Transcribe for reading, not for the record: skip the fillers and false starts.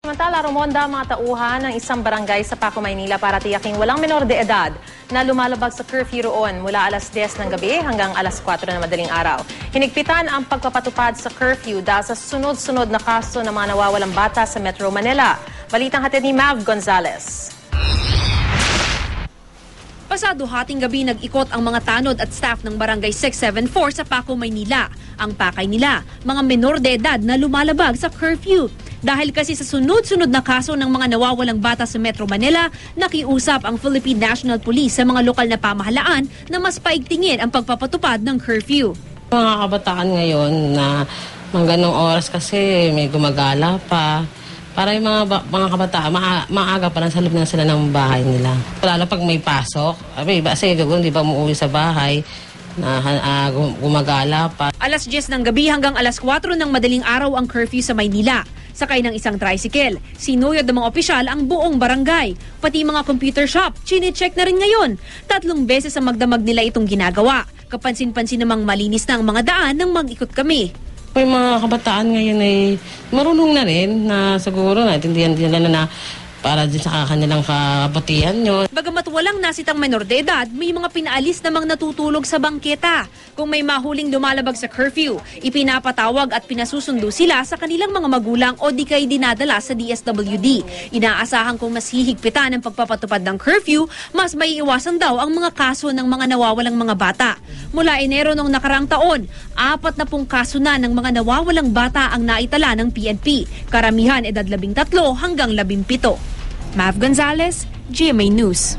Samantala, rumonda ang mga tauhan ng isang barangay sa Paco, Maynila para tiyaking walang menor de edad na lumalabag sa curfew roon mula alas 10 ng gabi hanggang alas 4 ng madaling araw. Hinigpitan ang pagpapatupad sa curfew dahil sa sunod-sunod na kaso ng mga nawawalang bata sa Metro Manila. Balitang hatid ni Mav Gonzalez. Pasado hating gabi nag-ikot ang mga tanod at staff ng Barangay 674 sa Paco, Maynila. Ang pakay nila, mga menor de edad na lumalabag sa curfew. Dahil kasi sa sunod-sunod na kaso ng mga nawawalang bata sa Metro Manila, nakiusap ang Philippine National Police sa mga lokal na pamahalaan na mas paigtingin ang pagpapatupad ng curfew. Mga kabataan ngayon na mga ganong oras kasi may gumagala pa. Para yung mga kabataan, maaga pa lang sa loob na sila ng bahay nila. Lalo pag may pasok, kasi gagawin, di ba umuwi sa bahay, na gumagala pa. Alas 10 ng gabi hanggang alas 4 ng madaling araw ang curfew sa Maynila. Sakay ng isang tricycle, sinuyod ng mga opisyal ang buong barangay. Pati mga computer shop, chine-check na rin ngayon. 3 beses ang magdamag nila itong ginagawa. Kapansin-pansin namang malinis na ang mga daan nang mag-ikot kami. Yung mga kabataan ngayon ay marunong na rin na siguro naintindihan nila na para din sa kanilang kabutihan nyo. Bagamat walang nasitang menor de edad, may mga pinaalis namang natutulog sa bangketa. Kung may mahuling lumalabag sa curfew, ipinapatawag at pinasusundo sila sa kanilang mga magulang o di kay dinadala sa DSWD. Inaasahan kung mas hihigpitan ang pagpapatupad ng curfew, mas maiiwasan daw ang mga kaso ng mga nawawalang mga bata. Mula Enero ng nakarang taon, 40 kaso na ng mga nawawalang bata ang naitala ng PNP. Karamihan edad 13 hanggang 17. Mav Gonzalez, GMA News.